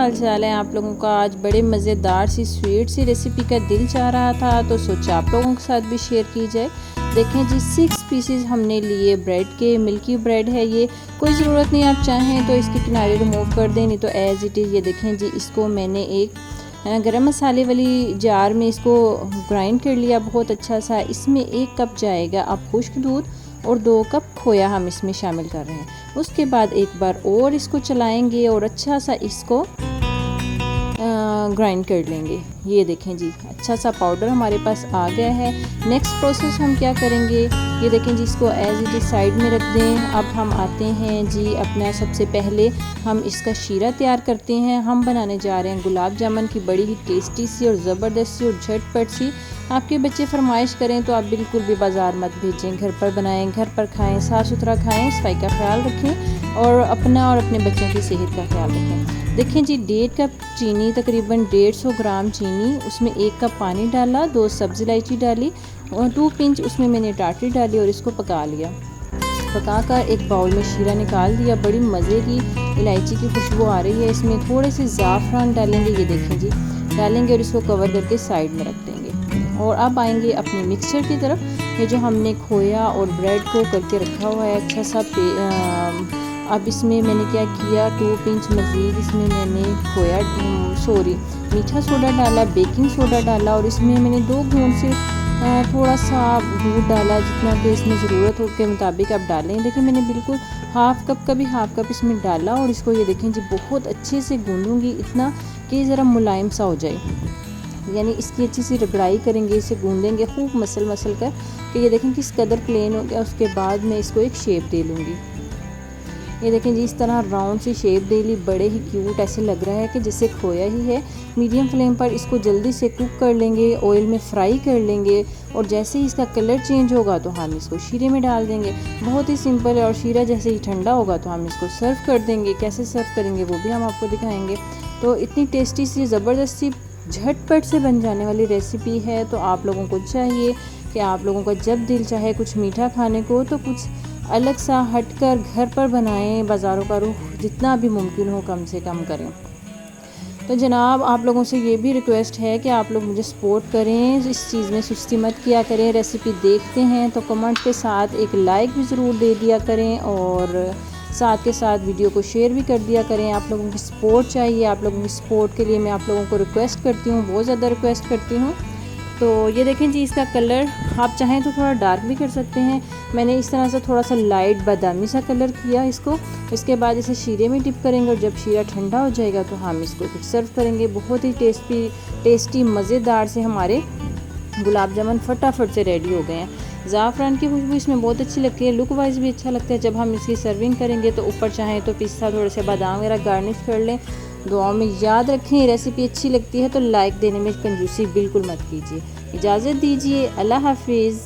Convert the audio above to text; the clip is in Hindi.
हाल चाल है आप लोगों का। आज बड़े मज़ेदार सी स्वीट सी रेसिपी का दिल चाह रहा था तो सोचा आप लोगों के साथ भी शेयर की जाए। देखें जी 6 पीसेस हमने लिए ब्रेड के, मिल्की ब्रेड है ये। कोई ज़रूरत नहीं, आप चाहें तो इसके किनारे रिमूव कर दें, नहीं तो एज इट इज़। ये देखें जी, इसको मैंने एक गरम मसाले वाली जार में इसको ग्राइंड कर लिया बहुत अच्छा सा। इसमें 1 कप जाएगा अब खुश्क दूध और 2 कप खोया हम इसमें शामिल कर रहे हैं। उसके बाद एक बार और इसको चलाएंगे और अच्छा सा इसको ग्राइंड कर लेंगे। ये देखें जी, अच्छा सा पाउडर हमारे पास आ गया है। नेक्स्ट प्रोसेस हम क्या करेंगे, ये देखें जी, इसको एज इट इज़ साइड में रख दें। अब हम आते हैं जी अपना, सबसे पहले हम इसका शीरा तैयार करते हैं। हम बनाने जा रहे हैं गुलाब जामुन की बड़ी ही टेस्टी सी और ज़बरदस्त सी और झटपट सी। आपके बच्चे फरमाइश करें तो आप बिल्कुल भी बाज़ार मत भेजें, घर पर बनाएं, घर पर खाएं, साफ़ सुथरा खाएं, सफाई का ख्याल रखें और अपना और अपने बच्चों की सेहत का ख्याल रखें। देखें जी, 1.5 कप चीनी, तकरीबन 150 ग्राम चीनी, उसमें 1 कप पानी डाला, 2 सब्ज़ इलायची डाली और 2 पिंच उसमें मैंने टाटरी डाली और इसको पका लिया। पकाकर एक बाउल में शीरा निकाल दिया। बड़ी मज़े की इलायची की खुशबू आ रही है इसमें। थोड़े से ज़ाफ़रान डालेंगे, ये देखें जी, डालेंगे और इसको कवर करके साइड में रख देंगे। और अब आएंगे अपने मिक्सचर की तरफ। ये जो हमने खोया और ब्रेड को करके रखा हुआ है अच्छा सा अब इसमें मैंने क्या किया, 2 पिंच मज़ीद इसमें मैंने मीठा सोडा डाला, बेकिंग सोडा डाला और इसमें मैंने 2 घूंट से थोड़ा सा दूध डाला, जितना कि इसमें ज़रूरत हो के मुताबिक आप डालें। देखिए मैंने बिल्कुल हाफ़ कप का भी हाफ़ कप इसमें डाला और इसको ये देखें जी बहुत अच्छे से गूंदूंगी, इतना कि ज़रा मुलायम सा हो जाए। यानी इसकी अच्छी सी रगड़ाई करेंगे, इसे गूंदेंगे खूब मसल कर कि ये देखें किस कदर प्लेन हो गया। उसके बाद मैं इसको एक शेप दे लूँगी। ये देखें जी, इस तरह राउंड सी शेप दे ली। बड़े ही क्यूट ऐसे लग रहा है कि जैसे खोया ही है। मीडियम फ्लेम पर इसको जल्दी से कुक कर लेंगे, ऑयल में फ्राई कर लेंगे और जैसे ही इसका कलर चेंज होगा तो हम इसको शीरे में डाल देंगे। बहुत ही सिंपल है और शीरा जैसे ही ठंडा होगा तो हम इसको सर्व कर देंगे। कैसे सर्व करेंगे वो भी हम आपको दिखाएंगे। तो इतनी टेस्टी सी ज़बरदस्त सी झटपट से बन जाने वाली रेसिपी है। तो आप लोगों को चाहिए कि आप लोगों का जब दिल चाहे कुछ मीठा खाने को तो कुछ अलग सा हटकर घर पर बनाएं, बाज़ारों का रुख जितना भी मुमकिन हो कम से कम करें। तो जनाब आप लोगों से ये भी रिक्वेस्ट है कि आप लोग मुझे सपोर्ट करें, इस चीज़ में सुस्ती मत किया करें। रेसिपी देखते हैं तो कमेंट के साथ एक लाइक भी ज़रूर दे दिया करें और साथ के साथ वीडियो को शेयर भी कर दिया करें। आप लोगों की सपोर्ट चाहिए, आप लोगों की सपोर्ट के लिए मैं आप लोगों को रिक्वेस्ट करती हूँ, बहुत ज़्यादा रिक्वेस्ट करती हूँ। तो ये देखें जी, इसका कलर आप चाहें तो थोड़ा डार्क भी कर सकते हैं। मैंने इस तरह से थोड़ा सा लाइट बादामी सा कलर किया इसको। इसके बाद इसे शीरे में डिप करेंगे और जब शीरा ठंडा हो जाएगा तो हम इसको फिर सर्व करेंगे। बहुत ही टेस्टी मज़ेदार से हमारे गुलाब जामुन फटाफट से रेडी हो गए हैं। ज़ाफ़रान की खुशबू इसमें बहुत अच्छी लगती है, लुक वाइज भी अच्छा लगता है। जब हम इसकी सर्विंग करेंगे तो ऊपर चाहें तो पिस्ता, थोड़े से बादाम वगैरह गार्निश कर लें। दुआओं में याद रखें, रेसिपी अच्छी लगती है तो लाइक देने में कंजूसी बिल्कुल मत कीजिए। इजाज़त दीजिए, अल्लाह हाफिज़।